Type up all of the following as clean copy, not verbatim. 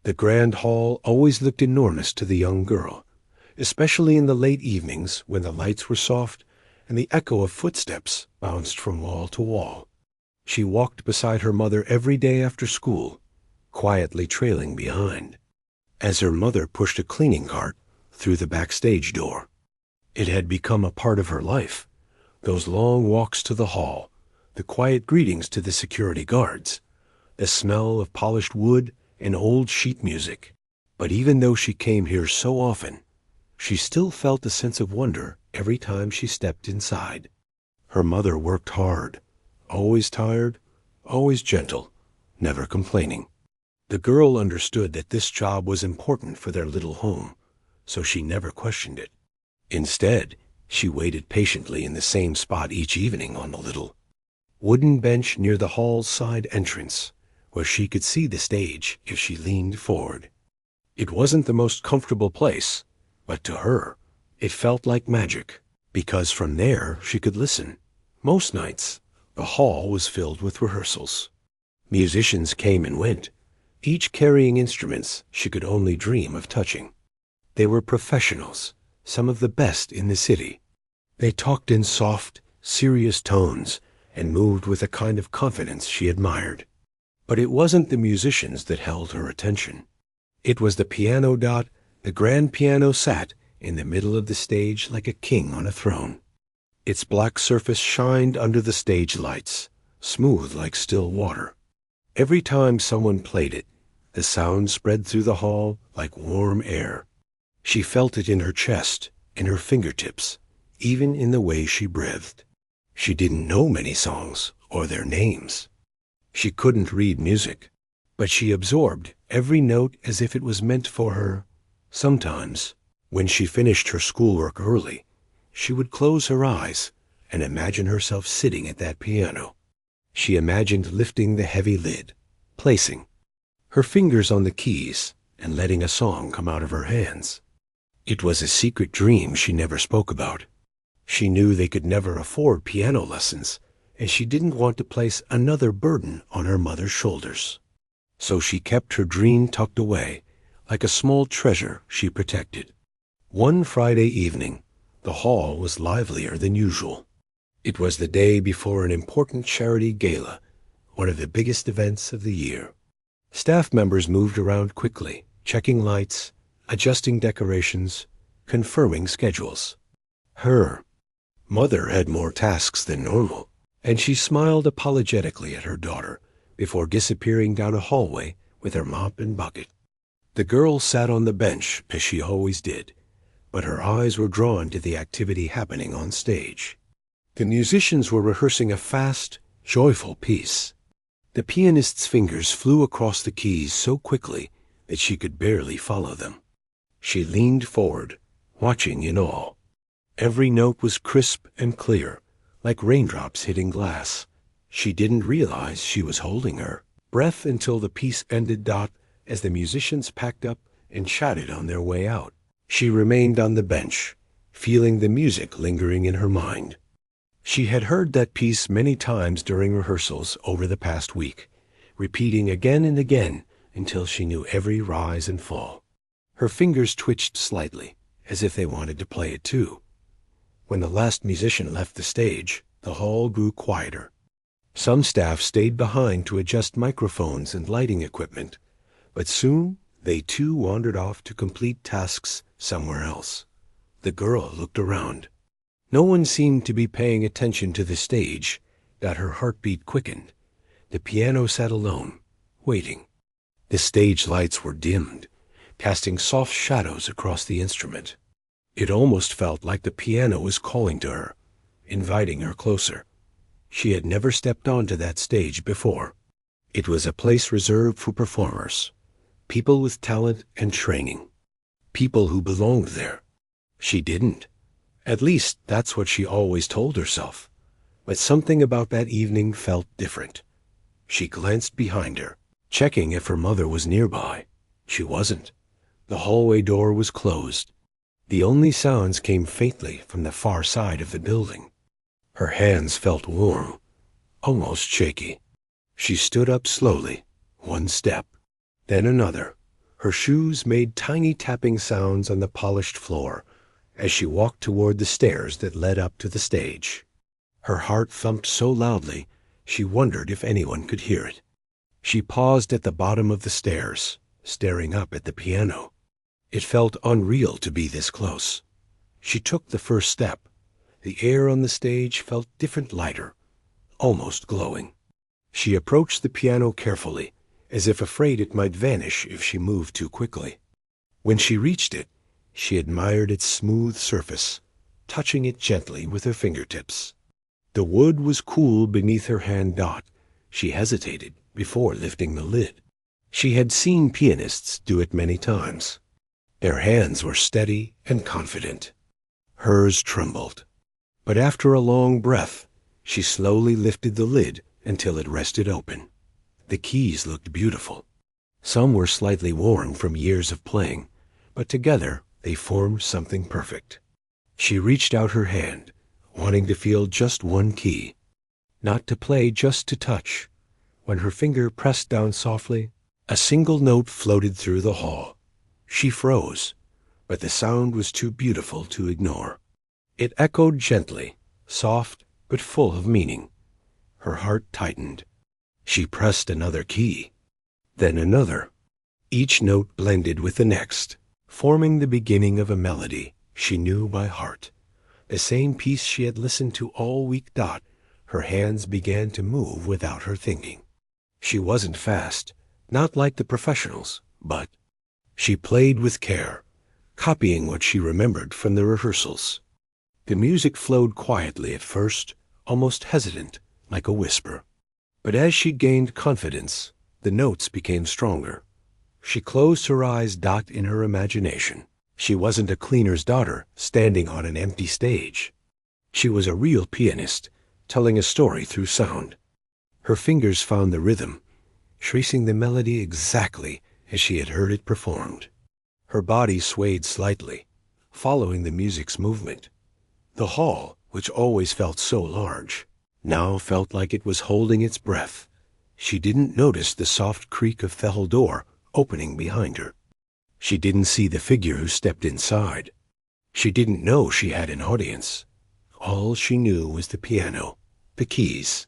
The grand hall always looked enormous to the young girl, especially in the late evenings when the lights were soft and the echo of footsteps bounced from wall to wall. She walked beside her mother every day after school, quietly trailing behind, as her mother pushed a cleaning cart through the backstage door. It had become a part of her life, those long walks to the hall, the quiet greetings to the security guards, the smell of polished wood and old sheet music. But even though she came here so often, she still felt a sense of wonder every time she stepped inside. Her mother worked hard, always tired, always gentle, never complaining. The girl understood that this job was important for their little home, so she never questioned it. Instead, she waited patiently in the same spot each evening on the little wooden bench near the hall's side entrance, where she could see the stage if she leaned forward. It wasn't the most comfortable place, but to her, it felt like magic, because from there she could listen. Most nights, the hall was filled with rehearsals. Musicians came and went, each carrying instruments she could only dream of touching. They were professionals, some of the best in the city. They talked in soft, serious tones and moved with a kind of confidence she admired. But it wasn't the musicians that held her attention. It was the piano. The grand piano sat in the middle of the stage like a king on a throne. Its black surface shined under the stage lights, smooth like still water. Every time someone played it, the sound spread through the hall like warm air. She felt it in her chest, in her fingertips, even in the way she breathed. She didn't know many songs or their names. She couldn't read music, but she absorbed every note as if it was meant for her. Sometimes, when she finished her schoolwork early, she would close her eyes and imagine herself sitting at that piano. She imagined lifting the heavy lid, placing her fingers on the keys, and letting a song come out of her hands. It was a secret dream she never spoke about. She knew they could never afford piano lessons, and she didn't want to place another burden on her mother's shoulders. So she kept her dream tucked away, like a small treasure she protected. One Friday evening, the hall was livelier than usual. It was the day before an important charity gala, one of the biggest events of the year. Staff members moved around quickly, checking lights, adjusting decorations, confirming schedules. Her mother had more tasks than normal, and she smiled apologetically at her daughter before disappearing down a hallway with her mop and bucket. The girl sat on the bench, as she always did, but her eyes were drawn to the activity happening on stage. The musicians were rehearsing a fast, joyful piece. The pianist's fingers flew across the keys so quickly that she could barely follow them. She leaned forward, watching in awe. Every note was crisp and clear, like raindrops hitting glass. She didn't realize she was holding her breath until the piece ended. As the musicians packed up and chatted on their way out, she remained on the bench, feeling the music lingering in her mind. She had heard that piece many times during rehearsals over the past week, repeating again and again until she knew every rise and fall. Her fingers twitched slightly, as if they wanted to play it too. When the last musician left the stage, the hall grew quieter. Some staff stayed behind to adjust microphones and lighting equipment, but soon they too wandered off to complete tasks somewhere else. The girl looked around. No one seemed to be paying attention to the stage. Her heartbeat quickened. The piano sat alone, waiting. The stage lights were dimmed, casting soft shadows across the instrument. It almost felt like the piano was calling to her, inviting her closer. She had never stepped onto that stage before. It was a place reserved for performers, people with talent and training, people who belonged there. She didn't. At least that's what she always told herself. But something about that evening felt different. She glanced behind her, checking if her mother was nearby. She wasn't. The hallway door was closed. The only sounds came faintly from the far side of the building. Her hands felt warm, almost shaky. She stood up slowly, one step, then another, Her shoes made tiny tapping sounds on the polished floor as she walked toward the stairs that led up to the stage. Her heart thumped so loudly, she wondered if anyone could hear it. She paused at the bottom of the stairs, staring up at the piano. It felt unreal to be this close. She took the first step. The air on the stage felt different, lighter, almost glowing. She approached the piano carefully, as if afraid it might vanish if she moved too quickly. When she reached it, she admired its smooth surface, touching it gently with her fingertips. The wood was cool beneath her hand. She hesitated before lifting the lid. She had seen pianists do it many times. Their hands were steady and confident. Hers trembled. But after a long breath, she slowly lifted the lid until it rested open. The keys looked beautiful. Some were slightly worn from years of playing, but together they formed something perfect. She reached out her hand, wanting to feel just one key, not to play, just to touch. When her finger pressed down softly, a single note floated through the hall. She froze, but the sound was too beautiful to ignore. It echoed gently, soft but full of meaning. Her heart tightened. She pressed another key, then another. Each note blended with the next, forming the beginning of a melody she knew by heart. The same piece she had listened to all week. Her hands began to move without her thinking. She wasn't fast, not like the professionals, but she played with care, copying what she remembered from the rehearsals. The music flowed quietly at first, almost hesitant, like a whisper. But as she gained confidence, the notes became stronger. She closed her eyes. In her imagination, she wasn't a cleaner's daughter standing on an empty stage. She was a real pianist, telling a story through sound. Her fingers found the rhythm, tracing the melody exactly as she had heard it performed. Her body swayed slightly, following the music's movement. The hall, which always felt so large, now felt like it was holding its breath. She didn't notice the soft creak of the hall door opening behind her. She didn't see the figure who stepped inside. She didn't know she had an audience. All she knew was the piano, the keys,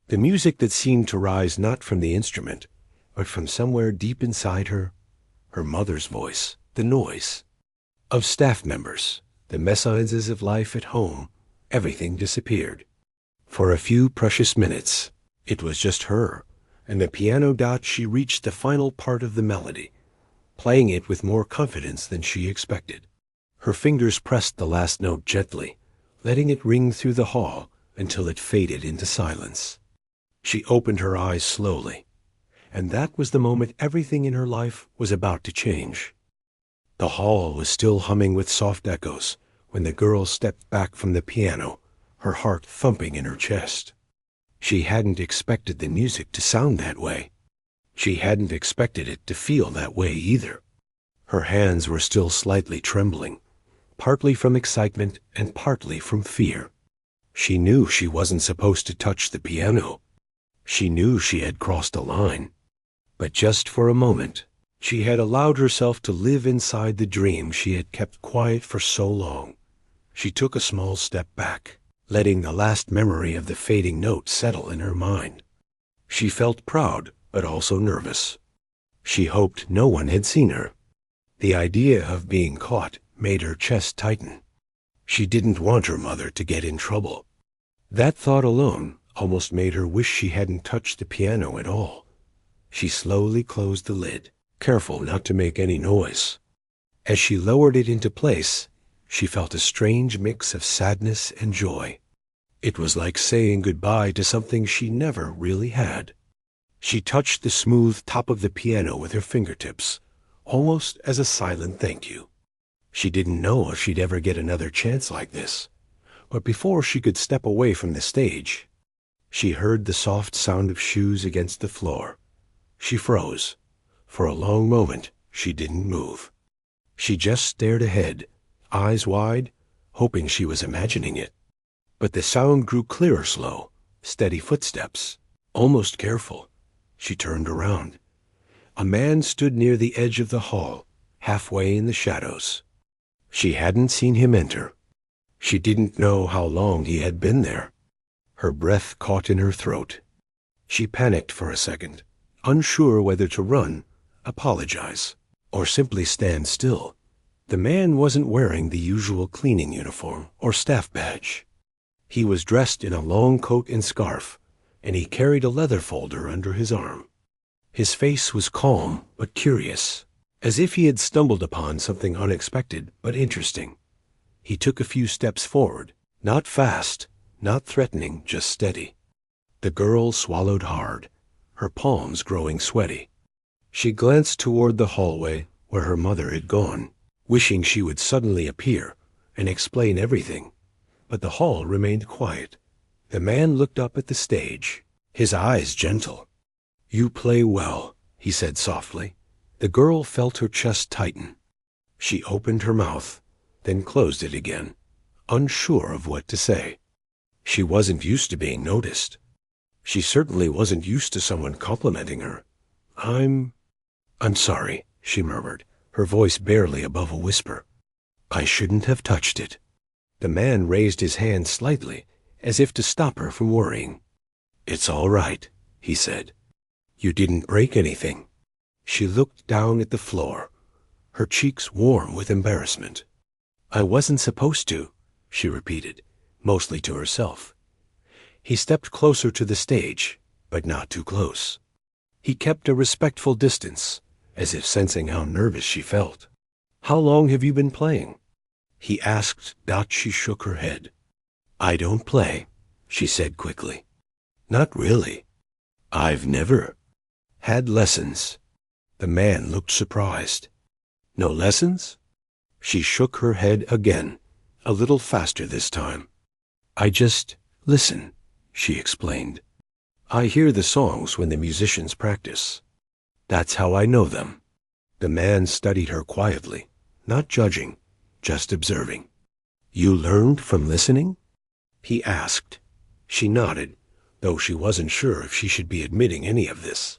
the music that seemed to rise not from the instrument, but from somewhere deep inside her. Her mother's voice, the noise of staff members, the messages of life at home. Everything disappeared. For a few precious minutes, it was just her and the piano. She reached the final part of the melody, playing it with more confidence than she expected. Her fingers pressed the last note gently, letting it ring through the hall until it faded into silence. She opened her eyes slowly, and that was the moment everything in her life was about to change. The hall was still humming with soft echoes when the girl stepped back from the piano, her heart thumping in her chest. She hadn't expected the music to sound that way. She hadn't expected it to feel that way either. Her hands were still slightly trembling, partly from excitement and partly from fear. She knew she wasn't supposed to touch the piano. She knew she had crossed a line. But just for a moment, she had allowed herself to live inside the dream she had kept quiet for so long. She took a small step back, letting the last memory of the fading note settle in her mind. She felt proud, but also nervous. She hoped no one had seen her. The idea of being caught made her chest tighten. She didn't want her mother to get in trouble. That thought alone almost made her wish she hadn't touched the piano at all. She slowly closed the lid, careful not to make any noise. As she lowered it into place, she felt a strange mix of sadness and joy. It was like saying goodbye to something she never really had. She touched the smooth top of the piano with her fingertips, almost as a silent thank you. She didn't know if she'd ever get another chance like this, but before she could step away from the stage, she heard the soft sound of shoes against the floor. She froze. For a long moment, she didn't move. She just stared ahead, eyes wide, hoping she was imagining it. But the sound grew clearer, slow, steady footsteps, almost careful. She turned around. A man stood near the edge of the hall, halfway in the shadows. She hadn't seen him enter. She didn't know how long he had been there. Her breath caught in her throat. She panicked for a second, unsure whether to run, apologize, or simply stand still. The man wasn't wearing the usual cleaning uniform or staff badge. He was dressed in a long coat and scarf, and he carried a leather folder under his arm. His face was calm but curious, as if he had stumbled upon something unexpected but interesting. He took a few steps forward, not fast, not threatening, just steady. The girl swallowed hard, her palms growing sweaty. She glanced toward the hallway where her mother had gone, wishing she would suddenly appear and explain everything. But the hall remained quiet. The man looked up at the stage, his eyes gentle. "You play well," he said softly. The girl felt her chest tighten. She opened her mouth, then closed it again, unsure of what to say. She wasn't used to being noticed. She certainly wasn't used to someone complimenting her. I'm sorry," she murmured, her voice barely above a whisper. "I shouldn't have touched it." The man raised his hand slightly, as if to stop her from worrying. "It's all right," he said. "You didn't break anything." She looked down at the floor, her cheeks warm with embarrassment. "I wasn't supposed to," she repeated, mostly to herself. He stepped closer to the stage, but not too close. He kept a respectful distance, as if sensing how nervous she felt. "How long have you been playing?" he asked. She shook her head. "I don't play," she said quickly. "Not really. I've never had lessons." The man looked surprised. "No lessons?" She shook her head again, a little faster this time. "I just listen," she explained. "I hear the songs when the musicians practice. That's how I know them." The man studied her quietly, not judging, just observing. "You learned from listening?" he asked. She nodded, though she wasn't sure if she should be admitting any of this.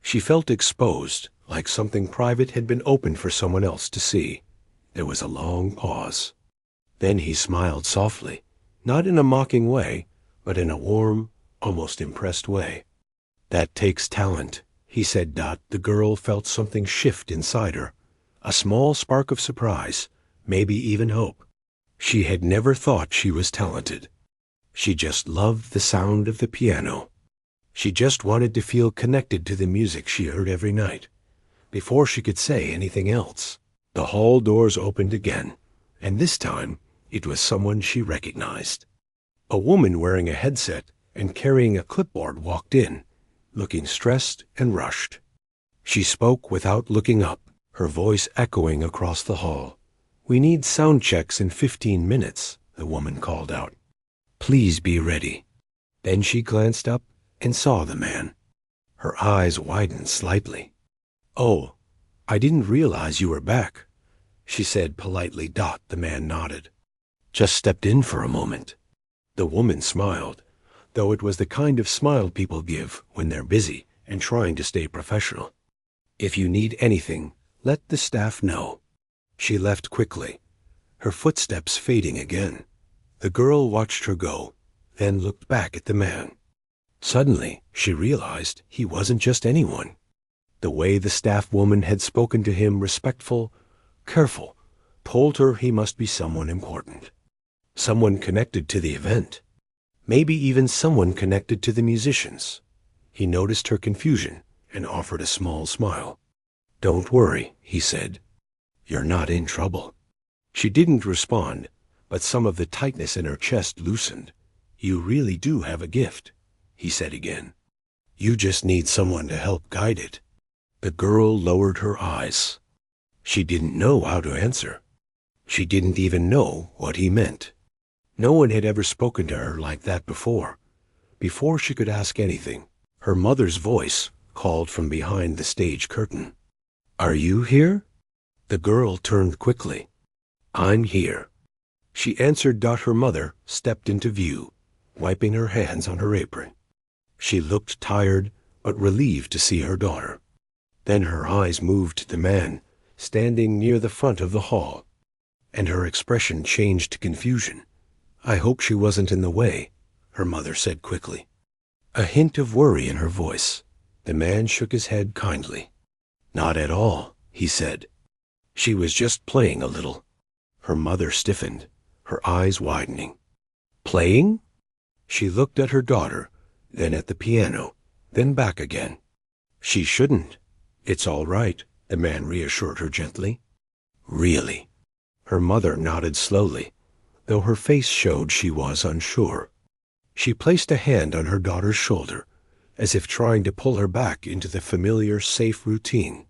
She felt exposed, like something private had been opened for someone else to see. There was a long pause. Then he smiled softly, not in a mocking way, but in a warm, almost impressed way. "That takes talent," he said. The girl felt something shift inside her, a small spark of surprise, maybe even hope. She had never thought she was talented. She just loved the sound of the piano. She just wanted to feel connected to the music she heard every night, before she could say anything else. The hall doors opened again, and this time it was someone she recognized. A woman wearing a headset and carrying a clipboard walked in, looking stressed and rushed. She spoke without looking up, her voice echoing across the hall. "We need sound checks in 15 minutes, the woman called out. "Please be ready." Then she glanced up and saw the man. Her eyes widened slightly. "Oh, I didn't realize you were back," she said politely. The man nodded. "Just stepped in for a moment." The woman smiled, though it was the kind of smile people give when they're busy and trying to stay professional. "If you need anything, let the staff know." She left quickly, her footsteps fading again. The girl watched her go, then looked back at the man. Suddenly, she realized he wasn't just anyone. The way the staff woman had spoken to him, respectful, careful, told her he must be someone important. Someone connected to the event. Maybe even someone connected to the musicians. He noticed her confusion and offered a small smile. "Don't worry," he said. "You're not in trouble." She didn't respond, but some of the tightness in her chest loosened. "You really do have a gift," he said again. "You just need someone to help guide it." The girl lowered her eyes. She didn't know how to answer. She didn't even know what he meant. No one had ever spoken to her like that before. Before she could ask anything, her mother's voice called from behind the stage curtain. "Are you here?" The girl turned quickly. "I'm here." She answered. Her mother stepped into view, wiping her hands on her apron. She looked tired, but relieved to see her daughter. Then her eyes moved to the man standing near the front of the hall, and her expression changed to confusion. "I hope she wasn't in the way," her mother said quickly. A hint of worry in her voice. The man shook his head kindly. "Not at all," he said. "She was just playing a little." Her mother stiffened, her eyes widening. "Playing?" She looked at her daughter, then at the piano, then back again. "She shouldn't. It's all right," the man reassured her gently. "Really?" Her mother nodded slowly, though her face showed she was unsure. She placed a hand on her daughter's shoulder, as if trying to pull her back into the familiar, safe routine.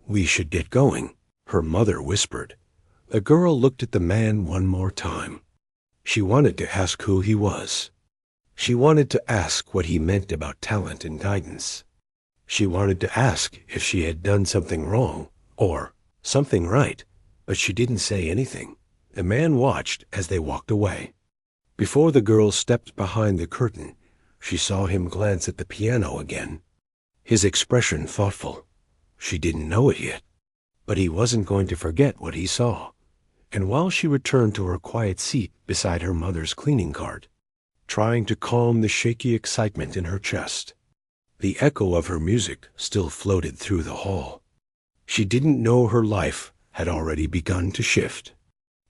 "We should get going," her mother whispered. The girl looked at the man one more time. She wanted to ask who he was. She wanted to ask what he meant about talent and guidance. She wanted to ask if she had done something wrong, or something right, but she didn't say anything. The man watched as they walked away. Before the girl stepped behind the curtain, she saw him glance at the piano again, his expression thoughtful. She didn't know it yet, but he wasn't going to forget what he saw. And while she returned to her quiet seat beside her mother's cleaning cart, trying to calm the shaky excitement in her chest, the echo of her music still floated through the hall. She didn't know her life had already begun to shift.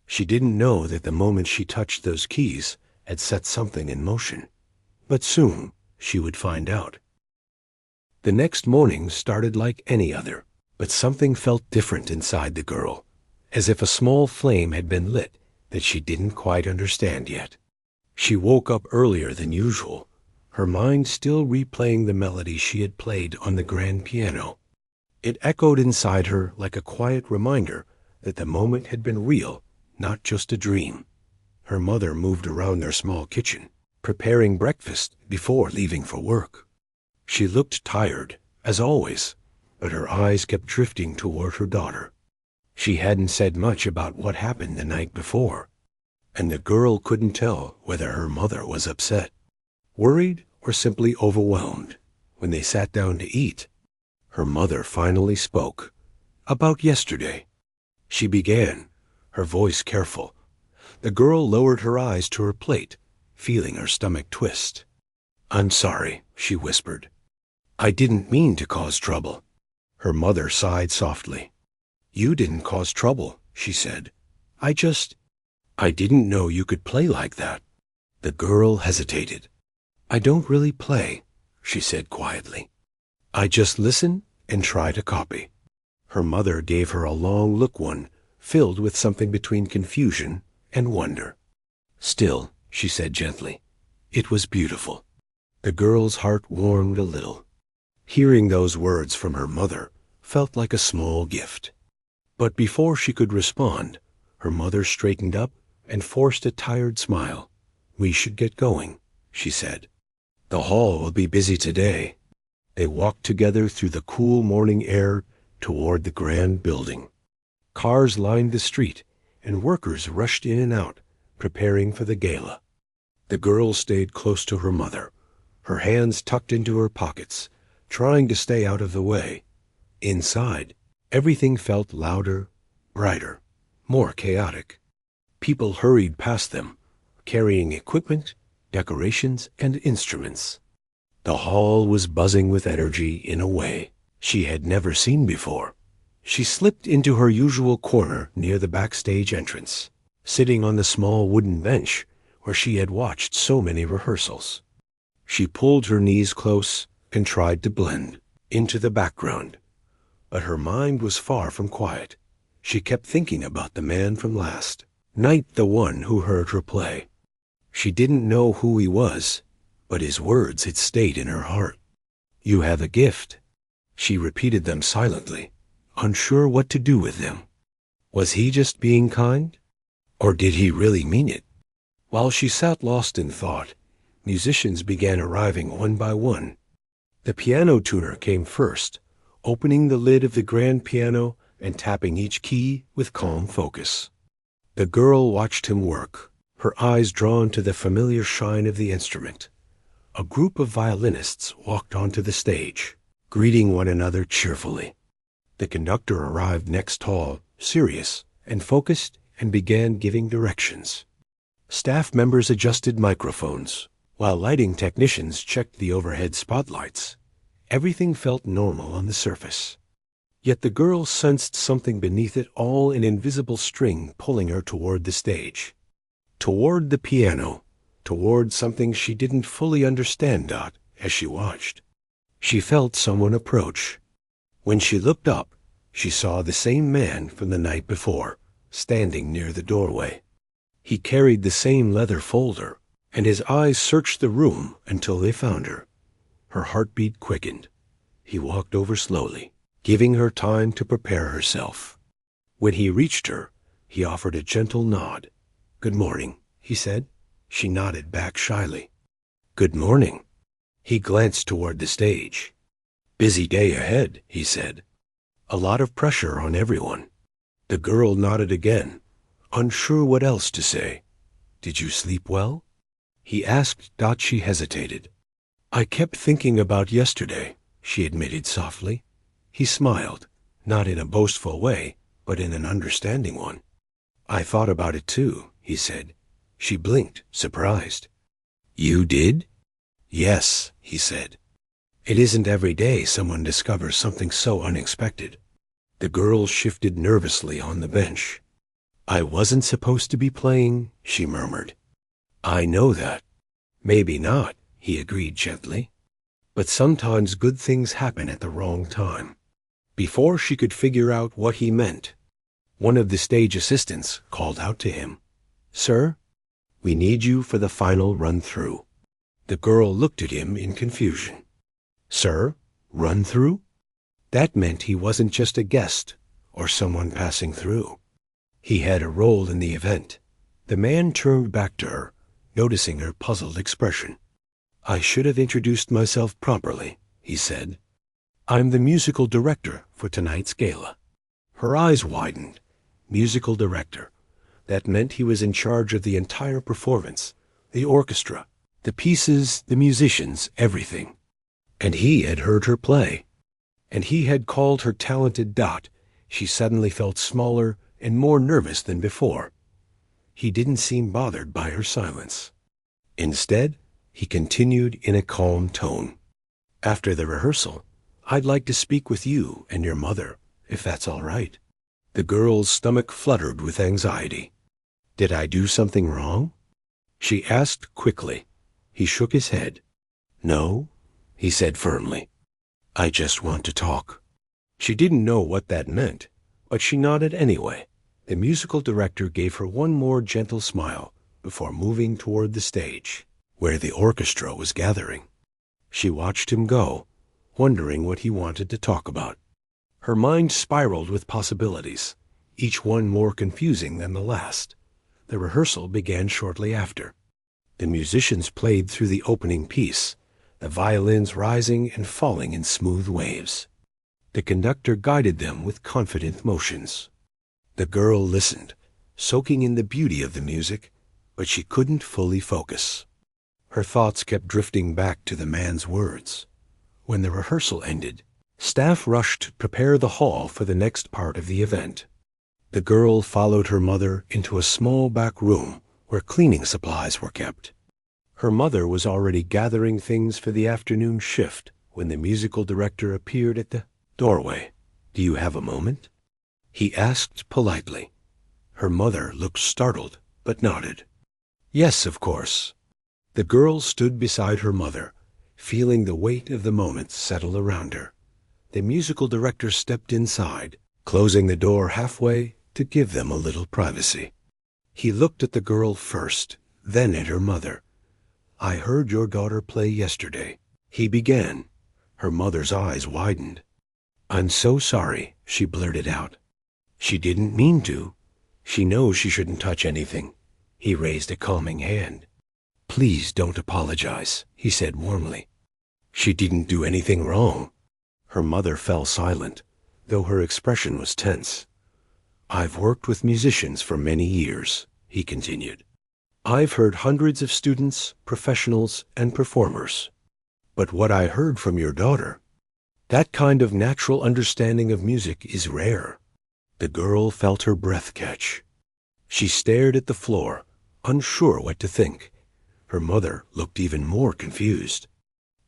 She didn't know that the moment she touched those keys had set something in motion. But soon she would find out. The next morning started like any other, but something felt different inside the girl, as if a small flame had been lit that she didn't quite understand yet. She woke up earlier than usual, her mind still replaying the melody she had played on the grand piano. It echoed inside her like a quiet reminder that the moment had been real, not just a dream. Her mother moved around their small kitchen, preparing breakfast before leaving for work. She looked tired, as always, but her eyes kept drifting toward her daughter. She hadn't said much about what happened the night before, and the girl couldn't tell whether her mother was upset, worried, or simply overwhelmed. When they sat down to eat, her mother finally spoke. "About yesterday," she began, her voice careful. The girl lowered her eyes to her plate, feeling her stomach twist. "I'm sorry," she whispered. "I didn't mean to cause trouble." Her mother sighed softly. "You didn't cause trouble," she said. I didn't know you could play like that." The girl hesitated. "I don't really play," she said quietly. "I just listen and try to copy." Her mother gave her a long look, one filled with something between confusion and wonder. "Still," she said gently, "it was beautiful." The girl's heart warmed a little. Hearing those words from her mother felt like a small gift. But before she could respond, her mother straightened up and forced a tired smile. "We should get going," she said. "The hall will be busy today." They walked together through the cool morning air toward the grand building. Cars lined the street, and workers rushed in and out, preparing for the gala. The girl stayed close to her mother, her hands tucked into her pockets, trying to stay out of the way. Inside, everything felt louder, brighter, more chaotic. People hurried past them, carrying equipment, decorations, and instruments. The hall was buzzing with energy in a way she had never seen before. She slipped into her usual corner near the backstage entrance, sitting on the small wooden bench where she had watched so many rehearsals. She pulled her knees close and tried to blend into the background, but her mind was far from quiet. She kept thinking about the man from last night, the one who heard her play. She didn't know who he was, but his words had stayed in her heart. "You have a gift." She repeated them silently, unsure what to do with them. Was he just being kind? Or did he really mean it? While she sat lost in thought, musicians began arriving one by one. The piano tuner came first, opening the lid of the grand piano and tapping each key with calm focus. The girl watched him work, her eyes drawn to the familiar shine of the instrument. A group of violinists walked onto the stage, greeting one another cheerfully. The conductor arrived next hall, serious and focused, and began giving directions. Staff members adjusted microphones, while lighting technicians checked the overhead spotlights. Everything felt normal on the surface. Yet the girl sensed something beneath it all, an invisible string pulling her toward the stage. Toward the piano, toward something she didn't fully understand. As she watched, she felt someone approach. When she looked up, she saw the same man from the night before, standing near the doorway. He carried the same leather folder, and his eyes searched the room until they found her. Her heartbeat quickened. He walked over slowly, giving her time to prepare herself. When he reached her, he offered a gentle nod. "Good morning," he said. She nodded back shyly. "Good morning." He glanced toward the stage. "Busy day ahead," he said. "A lot of pressure on everyone." The girl nodded again, unsure what else to say. "Did you sleep well?" he asked. She hesitated. "I kept thinking about yesterday," she admitted softly. He smiled, not in a boastful way, but in an understanding one. "I thought about it too," he said. She blinked, surprised. "You did?" "Yes," he said. "It isn't every day someone discovers something so unexpected." The girl shifted nervously on the bench. "I wasn't supposed to be playing," she murmured. "I know that." "Maybe not," he agreed gently. "But sometimes good things happen at the wrong time." Before she could figure out what he meant, one of the stage assistants called out to him, "Sir, we need you for the final run-through." The girl looked at him in confusion. "Sir, run-through?" That meant he wasn't just a guest or someone passing through. He had a role in the event. The man turned back to her, noticing her puzzled expression. "I should have introduced myself properly," he said. "I'm the musical director for tonight's gala." Her eyes widened. Musical director. That meant he was in charge of the entire performance, the orchestra, the pieces, the musicians, everything. And he had heard her play. And he had called her talented. She suddenly felt smaller and more nervous than before. He didn't seem bothered by her silence. Instead, he continued in a calm tone. "After the rehearsal, I'd like to speak with you and your mother, if that's all right." The girl's stomach fluttered with anxiety. "Did I do something wrong?" she asked quickly. He shook his head. "No," he said firmly. "I just want to talk." She didn't know what that meant, but she nodded anyway. The musical director gave her one more gentle smile before moving toward the stage, where the orchestra was gathering. She watched him go, wondering what he wanted to talk about. Her mind spiraled with possibilities, each one more confusing than the last. The rehearsal began shortly after. The musicians played through the opening piece, the violins rising and falling in smooth waves. The conductor guided them with confident motions. The girl listened, soaking in the beauty of the music, but she couldn't fully focus. Her thoughts kept drifting back to the man's words. When the rehearsal ended, staff rushed to prepare the hall for the next part of the event. The girl followed her mother into a small back room where cleaning supplies were kept. Her mother was already gathering things for the afternoon shift when the musical director appeared at the doorway. "Do you have a moment?" he asked politely. Her mother looked startled, but nodded. "Yes, of course." The girl stood beside her mother, feeling the weight of the moment settle around her. The musical director stepped inside, closing the door halfway to give them a little privacy. He looked at the girl first, then at her mother. "I heard your daughter play yesterday," he began. Her mother's eyes widened. "I'm so sorry," she blurted out. "She didn't mean to. She knows she shouldn't touch anything." He raised a calming hand. "Please don't apologize," he said warmly. "She didn't do anything wrong." Her mother fell silent, though her expression was tense. "I've worked with musicians for many years," he continued. "I've heard hundreds of students, professionals, and performers. But what I heard from your daughter, That kind of natural understanding of music is rare. The girl felt her breath catch. She stared at the floor, unsure what to think. Her mother looked even more confused.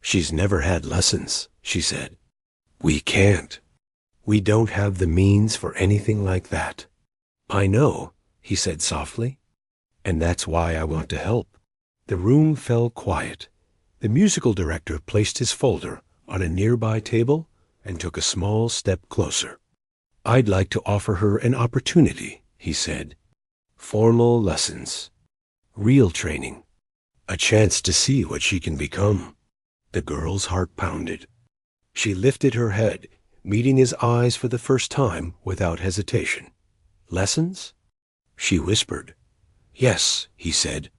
"She's never had lessons," she said. "We can't. We don't have the means for anything like that." "I know," he said softly, "and that's why I want to help." The room fell quiet. The musical director placed his folder on a nearby table and took a small step closer. "I'd like to offer her an opportunity," he said. "Formal lessons. Real training. A chance to see what she can become." The girl's heart pounded. She lifted her head, meeting his eyes for the first time without hesitation. "Lessons?" She whispered. "Yes," he said.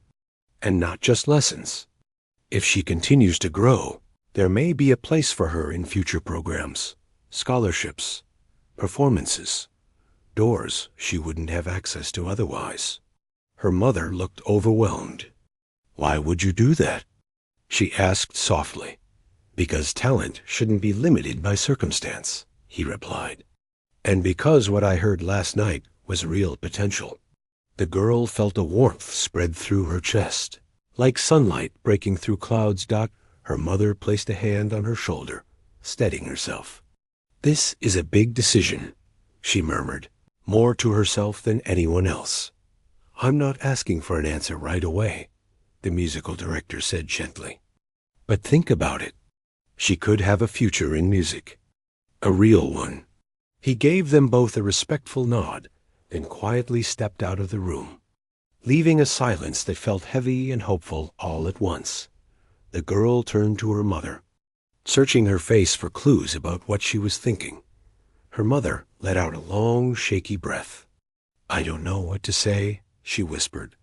"And not just lessons. If she continues to grow, there may be a place for her in future programs, scholarships, performances, doors she wouldn't have access to otherwise." Her mother looked overwhelmed. "Why would you do that?" she asked softly. "Because talent shouldn't be limited by circumstance," he replied. "And because what I heard last night was real potential." The girl felt a warmth spread through her chest. Like sunlight breaking through clouds. Her mother placed a hand on her shoulder, steadying herself. "This is a big decision," she murmured, more to herself than anyone else. "I'm not asking for an answer right away," the musical director said gently. "But think about it. She could have a future in music. A real one." He gave them both a respectful nod, then quietly stepped out of the room, leaving a silence that felt heavy and hopeful all at once. The girl turned to her mother, searching her face for clues about what she was thinking. Her mother let out a long, shaky breath. "I don't know what to say," she whispered.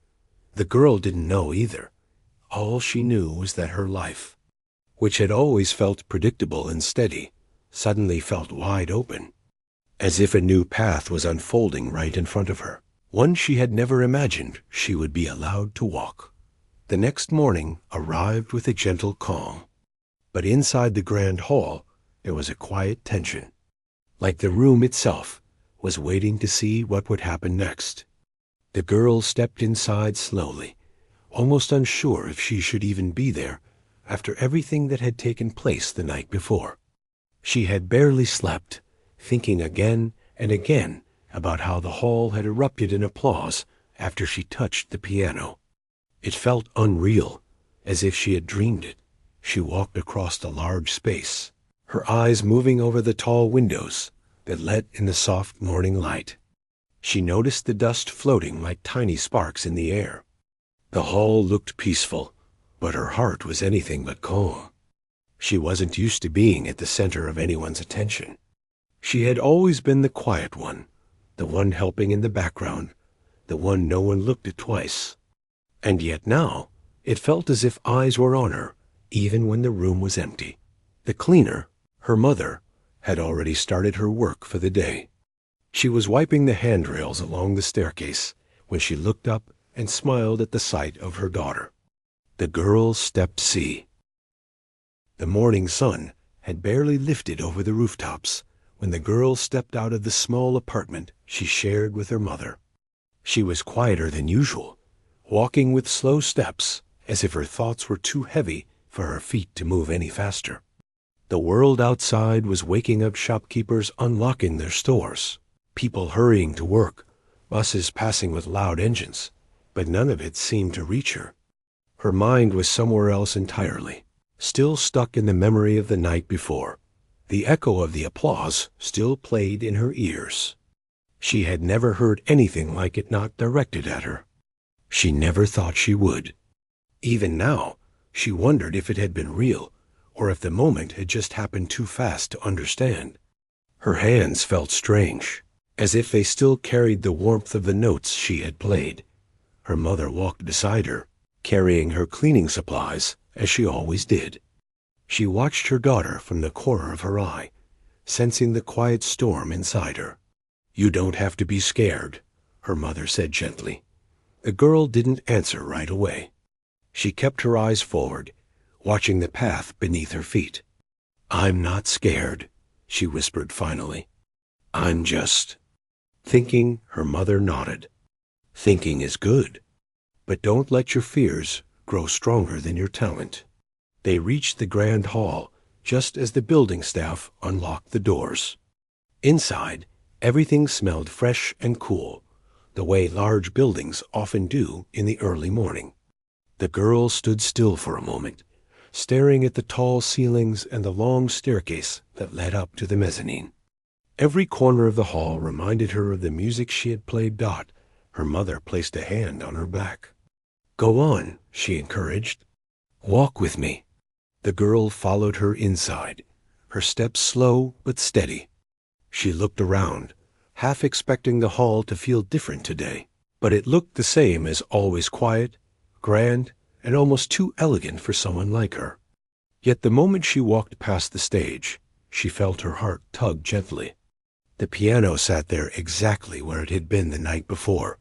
The girl didn't know either. All she knew was that her life, which had always felt predictable and steady, suddenly felt wide open, as if a new path was unfolding right in front of her, one she had never imagined she would be allowed to walk. The next morning arrived with a gentle calm, but inside the grand hall there was a quiet tension, like the room itself was waiting to see what would happen next. The girl stepped inside slowly, almost unsure if she should even be there after everything that had taken place the night before. She had barely slept, thinking again and again about how the hall had erupted in applause after she touched the piano. It felt unreal, as if she had dreamed it. She walked across the large space, her eyes moving over the tall windows that let in the soft morning light. She noticed the dust floating like tiny sparks in the air. The hall looked peaceful, but her heart was anything but calm. She wasn't used to being at the center of anyone's attention. She had always been the quiet one, the one helping in the background, the one no one looked at twice. And yet now, it felt as if eyes were on her, even when the room was empty. The cleaner, her mother, had already started her work for the day. She was wiping the handrails along the staircase when she looked up and smiled at the sight of her daughter. The girl stepped C. The morning sun had barely lifted over the rooftops when the girl stepped out of the small apartment she shared with her mother. She was quieter than usual, walking with slow steps as if her thoughts were too heavy for her feet to move any faster. The world outside was waking up, shopkeepers unlocking their stores, people hurrying to work, buses passing with loud engines, but none of it seemed to reach her. Her mind was somewhere else entirely, still stuck in the memory of the night before. The echo of the applause still played in her ears. She had never heard anything like it not directed at her. She never thought she would. Even now, she wondered if it had been real, or if the moment had just happened too fast to understand. Her hands felt strange, as if they still carried the warmth of the notes she had played. Her mother walked beside her, carrying her cleaning supplies, as she always did. She watched her daughter from the corner of her eye, sensing the quiet storm inside her. "You don't have to be scared," her mother said gently. The girl didn't answer right away. She kept her eyes forward, watching the path beneath her feet. I'm not scared, she whispered finally. I'm just thinking. Her mother nodded. Thinking is good, but don't let your fears grow stronger than your talent. They reached the grand hall just as the building staff unlocked the doors. Inside, everything smelled fresh and cool, the way large buildings often do in the early morning. The girl stood still for a moment, staring at the tall ceilings and the long staircase that led up to the mezzanine. Every corner of the hall reminded her of the music she had played. Her mother placed a hand on her back. Go on, she encouraged. Walk with me. The girl followed her inside, her steps slow but steady. She looked around, half expecting the hall to feel different today, but it looked the same as always, quiet, grand, and almost too elegant for someone like her. Yet the moment she walked past the stage, she felt her heart tug gently. The piano sat there exactly where it had been the night before.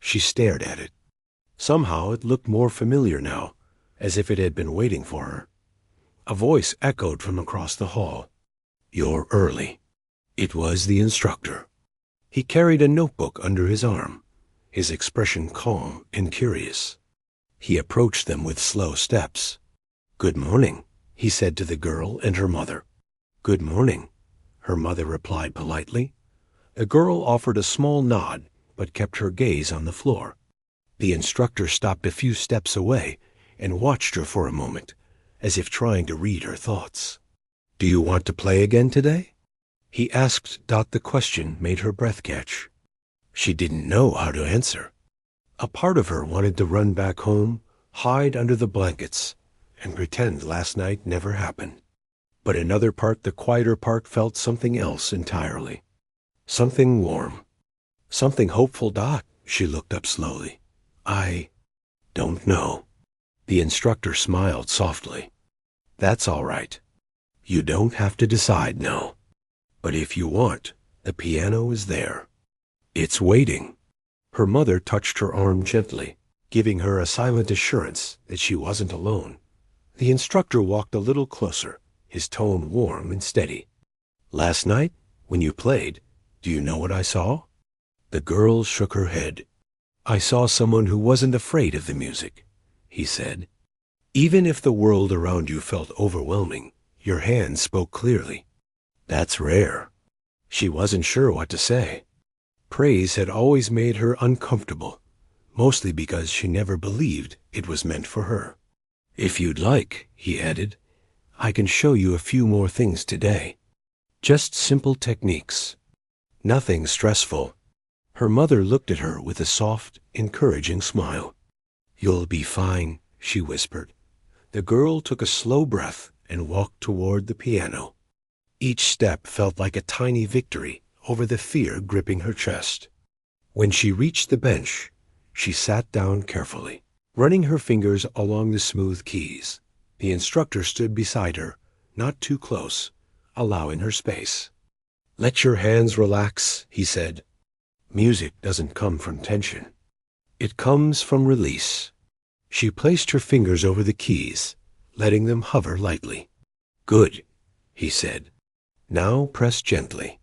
She stared at it. Somehow it looked more familiar now, as if it had been waiting for her. A voice echoed from across the hall. You're early. It was the instructor. He carried a notebook under his arm, his expression calm and curious. He approached them with slow steps. Good morning, he said to the girl and her mother. Good morning, her mother replied politely. The girl offered a small nod, but kept her gaze on the floor. The instructor stopped a few steps away and watched her for a moment, as if trying to read her thoughts. Do you want to play again today? He asked. The question made her breath catch. She didn't know how to answer. A part of her wanted to run back home, hide under the blankets, and pretend last night never happened. But another part, the quieter part, felt something else entirely. Something warm. Something hopeful. She looked up slowly. I don't know. The instructor smiled softly. That's all right. You don't have to decide now. But if you want, the piano is there. It's waiting. Her mother touched her arm gently, giving her a silent assurance that she wasn't alone. The instructor walked a little closer, his tone warm and steady. Last night, when you played, do you know what I saw? The girl shook her head. I saw someone who wasn't afraid of the music, he said. Even if the world around you felt overwhelming, your hands spoke clearly. That's rare. She wasn't sure what to say. Praise had always made her uncomfortable, mostly because she never believed it was meant for her. If you'd like, he added, I can show you a few more things today. Just simple techniques. Nothing stressful. Her mother looked at her with a soft, encouraging smile. You'll be fine, she whispered. The girl took a slow breath and walked toward the piano. Each step felt like a tiny victory over the fear gripping her chest. When she reached the bench, she sat down carefully, running her fingers along the smooth keys. The instructor stood beside her, not too close, allowing her space. Let your hands relax, he said. Music doesn't come from tension. It comes from release. She placed her fingers over the keys, letting them hover lightly. Good, he said. Now press gently.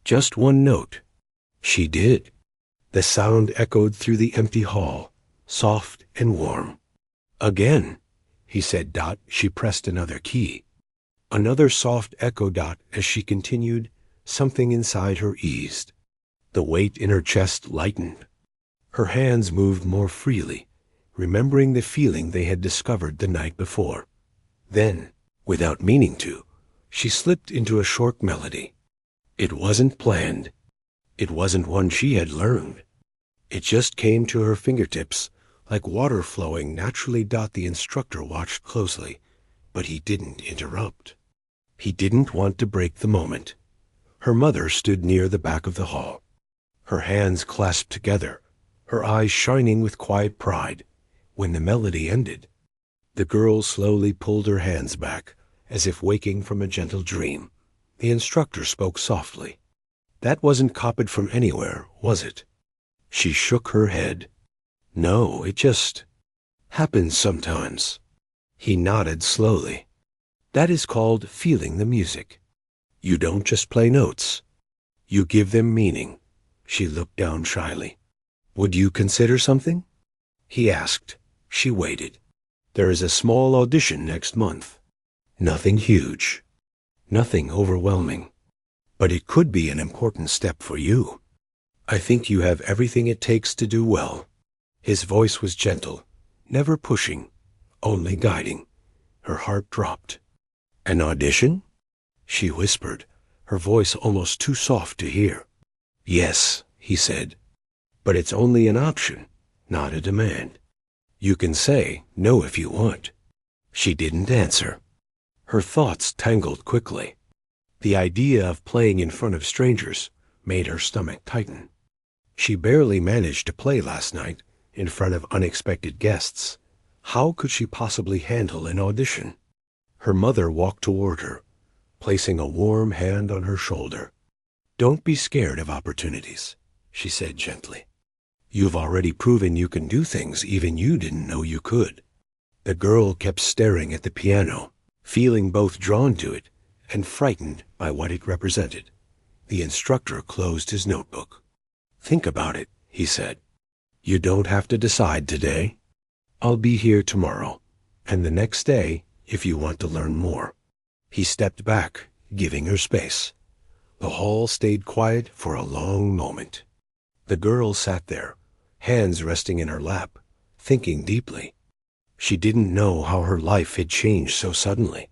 Just one note. She did. The sound echoed through the empty hall, soft and warm. Again, he said. She pressed another key. Another soft echo. As she continued, something inside her eased. The weight in her chest lightened. Her hands moved more freely, remembering the feeling they had discovered the night before. Then, without meaning to, she slipped into a short melody. It wasn't planned. It wasn't one she had learned. It just came to her fingertips, like water flowing naturally. The instructor watched closely, but he didn't interrupt. He didn't want to break the moment. Her mother stood near the back of the hall, her hands clasped together, her eyes shining with quiet pride. When the melody ended, the girl slowly pulled her hands back, as if waking from a gentle dream. The instructor spoke softly. That wasn't copied from anywhere, was it? She shook her head. No, it just happens sometimes. He nodded slowly. That is called feeling the music. You don't just play notes. You give them meaning. She looked down shyly. Would you consider something? He asked. She waited. There is a small audition next month. Nothing huge. Nothing overwhelming. But it could be an important step for you. I think you have everything it takes to do well. His voice was gentle, never pushing, only guiding. Her heart dropped. An audition? She whispered, her voice almost too soft to hear. Yes, he said. But it's only an option, not a demand. You can say no if you want. She didn't answer. Her thoughts tangled quickly. The idea of playing in front of strangers made her stomach tighten. She barely managed to play last night in front of unexpected guests. How could she possibly handle an audition? Her mother walked toward her, placing a warm hand on her shoulder. Don't be scared of opportunities, she said gently. You've already proven you can do things even you didn't know you could. The girl kept staring at the piano, feeling both drawn to it and frightened by what it represented. The instructor closed his notebook. Think about it, he said. You don't have to decide today. I'll be here tomorrow, and the next day if you want to learn more. He stepped back, giving her space. The hall stayed quiet for a long moment. The girl sat there, hands resting in her lap, thinking deeply. She didn't know how her life had changed so suddenly.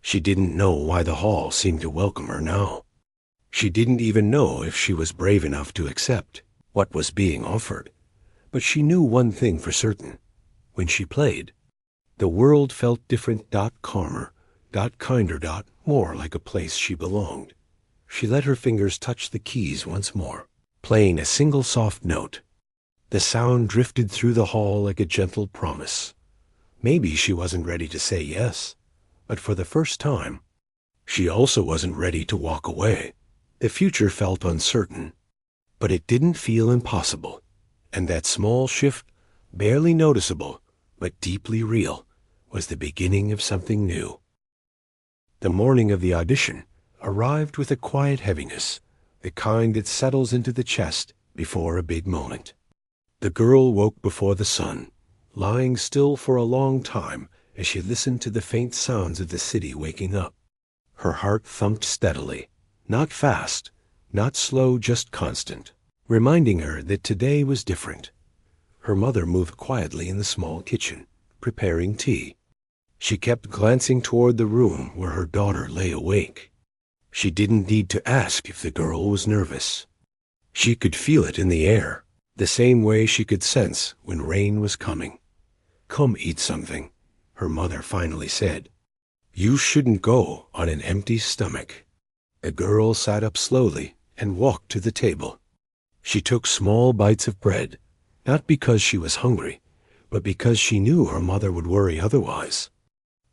She didn't know why the hall seemed to welcome her now. She didn't even know if she was brave enough to accept what was being offered. But she knew one thing for certain. When she played, the world felt different, calmer, kinder, more like a place she belonged. She let her fingers touch the keys once more, playing a single soft note. The sound drifted through the hall like a gentle promise. Maybe she wasn't ready to say yes, but for the first time, she also wasn't ready to walk away. The future felt uncertain, but it didn't feel impossible, and that small shift, barely noticeable, but deeply real, was the beginning of something new. The morning of the audition arrived with a quiet heaviness, the kind that settles into the chest before a big moment. The girl woke before the sun, lying still for a long time as she listened to the faint sounds of the city waking up. Her heart thumped steadily, not fast, not slow, just constant, reminding her that today was different. Her mother moved quietly in the small kitchen, preparing tea. She kept glancing toward the room where her daughter lay awake. She didn't need to ask if the girl was nervous. She could feel it in the air, the same way she could sense when rain was coming. Come eat something, her mother finally said. You shouldn't go on an empty stomach. The girl sat up slowly and walked to the table. She took small bites of bread, not because she was hungry, but because she knew her mother would worry otherwise.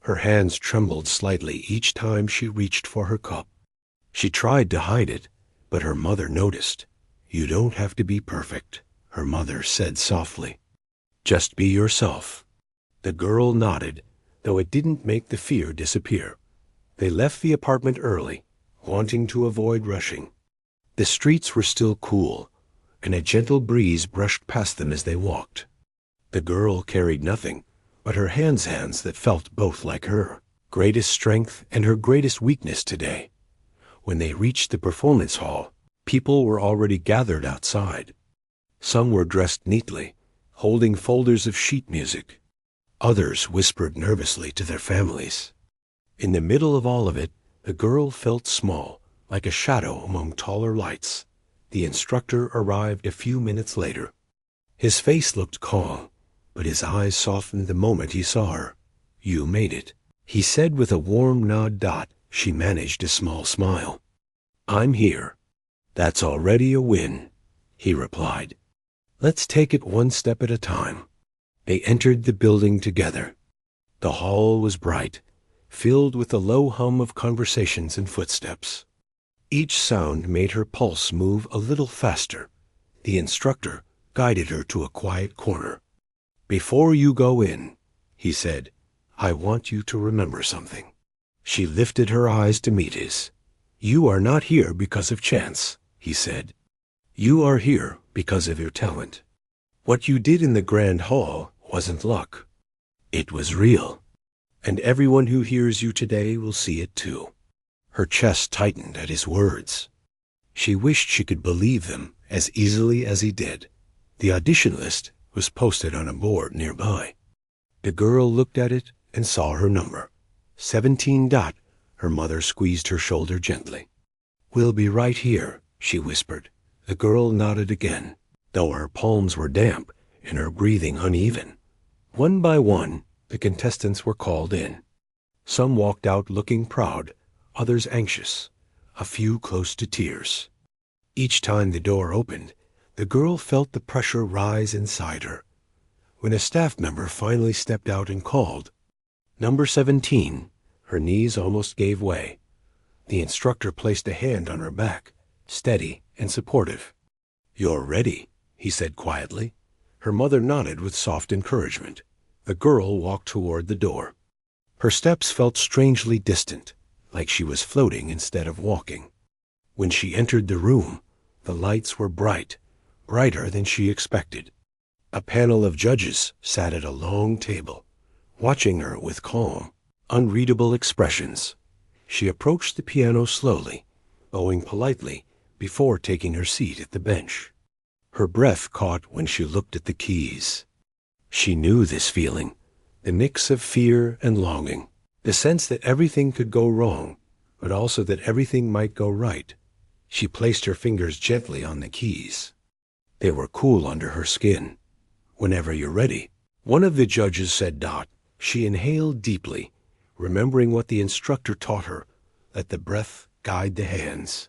Her hands trembled slightly each time she reached for her cup. She tried to hide it, but her mother noticed. You don't have to be perfect, her mother said softly. Just be yourself. The girl nodded, though it didn't make the fear disappear. They left the apartment early, wanting to avoid rushing. The streets were still cool, and a gentle breeze brushed past them as they walked. The girl carried nothing but her hands that felt both like her greatest strength and her greatest weakness today. When they reached the performance hall, people were already gathered outside. Some were dressed neatly, holding folders of sheet music. Others whispered nervously to their families. In the middle of all of it, the girl felt small, like a shadow among taller lights. The instructor arrived a few minutes later. His face looked calm, but his eyes softened the moment he saw her. You made it, he said with a warm nod. She managed a small smile. I'm here. That's already a win, he replied. Let's take it one step at a time. They entered the building together. The hall was bright, filled with the low hum of conversations and footsteps. Each sound made her pulse move a little faster. The instructor guided her to a quiet corner. Before you go in, he said, I want you to remember something. She lifted her eyes to meet his. "You are not here because of chance," he said. "You are here because of your talent. What you did in the grand hall wasn't luck. It was real. And everyone who hears you today will see it too." Her chest tightened at his words. She wished she could believe them as easily as he did. The audition list was posted on a board nearby. The girl looked at it and saw her number. 17. Her mother squeezed her shoulder gently. "We'll be right here," she whispered. The girl nodded again, though her palms were damp and her breathing uneven. One by one, the contestants were called in. Some walked out looking proud, others anxious, a few close to tears. Each time the door opened, the girl felt the pressure rise inside her. When a staff member finally stepped out and called, "Number 17," her knees almost gave way. The instructor placed a hand on her back, steady and supportive. "You're ready," he said quietly. Her mother nodded with soft encouragement. The girl walked toward the door. Her steps felt strangely distant, like she was floating instead of walking. When she entered the room, the lights were bright, brighter than she expected. A panel of judges sat at a long table, watching her with calm, unreadable expressions. She approached the piano slowly, bowing politely before taking her seat at the bench. Her breath caught when she looked at the keys. She knew this feeling, the mix of fear and longing, the sense that everything could go wrong, but also that everything might go right. She placed her fingers gently on the keys. They were cool under her skin. "Whenever you're ready," one of the judges said. She inhaled deeply, remembering what the instructor taught her, let the breath guide the hands.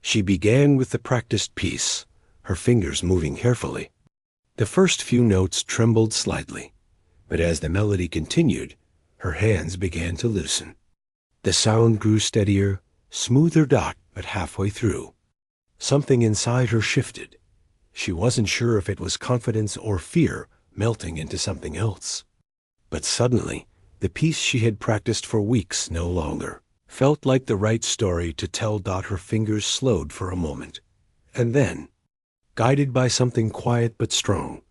She began with the practiced piece, her fingers moving carefully. The first few notes trembled slightly, but as the melody continued, her hands began to loosen. The sound grew steadier, smoother. But halfway through, something inside her shifted. She wasn't sure if it was confidence or fear melting into something else. But suddenly, the piece she had practiced for weeks no longer felt like the right story to tell. Her fingers slowed for a moment. And then, guided by something quiet but strong,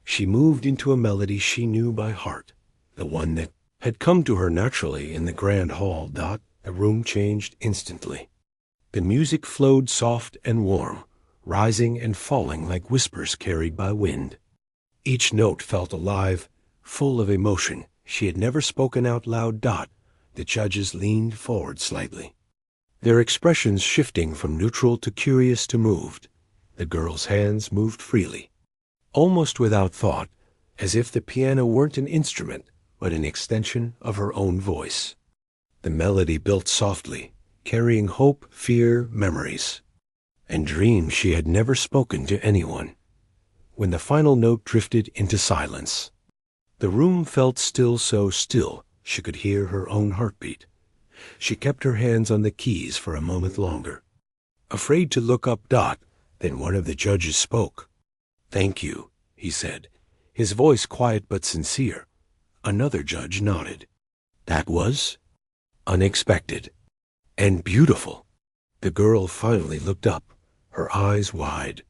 she moved into a melody she knew by heart, the one that had come to her naturally in the grand hall. The room changed instantly. The music flowed soft and warm, rising and falling like whispers carried by wind. Each note felt alive, full of emotion she had never spoken out loud. The judges leaned forward slightly, their expressions shifting from neutral to curious to moved. The girl's hands moved freely, almost without thought, as if the piano weren't an instrument, but an extension of her own voice. The melody built softly, carrying hope, fear, memories, and dreams she had never spoken to anyone. When the final note drifted into silence, the room felt still, so still she could hear her own heartbeat. She kept her hands on the keys for a moment longer, afraid to look up. Then one of the judges spoke. "Thank you," he said, his voice quiet but sincere. Another judge nodded. "That was unexpected and beautiful." The girl finally looked up, her eyes wide.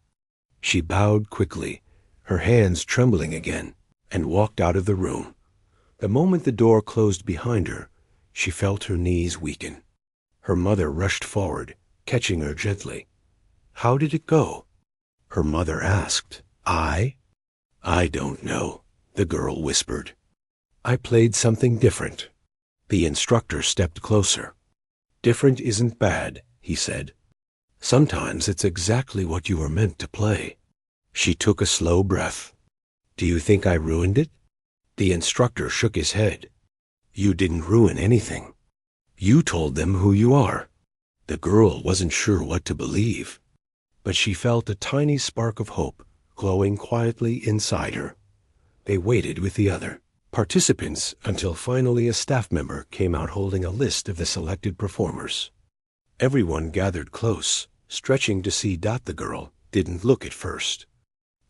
She bowed quickly, her hands trembling again, and walked out of the room. The moment the door closed behind her, she felt her knees weaken. Her mother rushed forward, catching her gently. "How did it go?" her mother asked. I don't know," the girl whispered. "I played something different." The instructor stepped closer. "Different isn't bad," he said. "Sometimes it's exactly what you were meant to play." She took a slow breath. "Do you think I ruined it?" The instructor shook his head. "You didn't ruin anything. You told them who you are." The girl wasn't sure what to believe, but she felt a tiny spark of hope glowing quietly inside her. They waited with the other participants until finally a staff member came out holding a list of the selected performers. Everyone gathered close, stretching to see. The girl didn't look at first.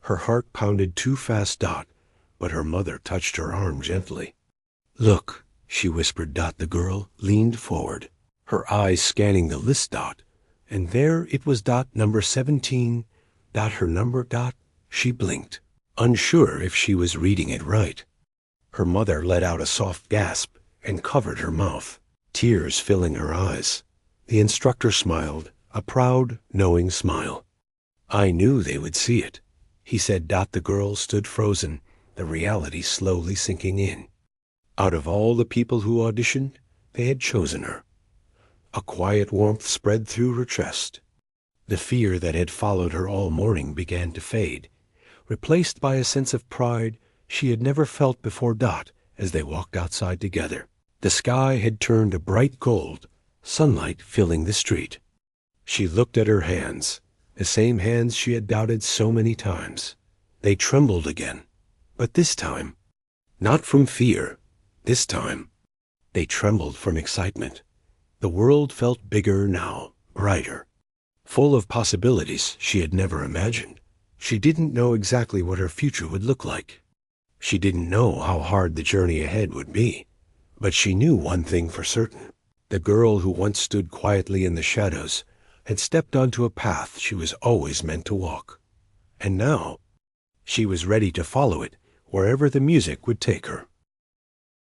Her heart pounded too fast. But her mother touched her arm gently. "Look," she whispered. Dot the girl leaned forward, her eyes scanning the list. Dot, and there it was. Dot number 17. Dot her number. Dot, she blinked, unsure if she was reading it right. Her mother let out a soft gasp and covered her mouth, tears filling her eyes. The instructor smiled, a proud, knowing smile. I knew they would see it, he said. Dot the girl stood frozen, the reality slowly sinking in. Out of all the people who auditioned, they had chosen her. A quiet warmth spread through her chest. The fear that had followed her all morning began to fade, replaced by a sense of pride she had never felt before. Dot, as they walked outside together, the sky had turned a bright gold, sunlight filling the street. She looked at her hands, the same hands she had doubted so many times. They trembled again, but this time, not from fear. This time, they trembled from excitement. The world felt bigger now, brighter, full of possibilities she had never imagined. She didn't know exactly what her future would look like. She didn't know how hard the journey ahead would be, but she knew one thing for certain. The girl who once stood quietly in the shadows had stepped onto a path she was always meant to walk. And now, she was ready to follow it wherever the music would take her.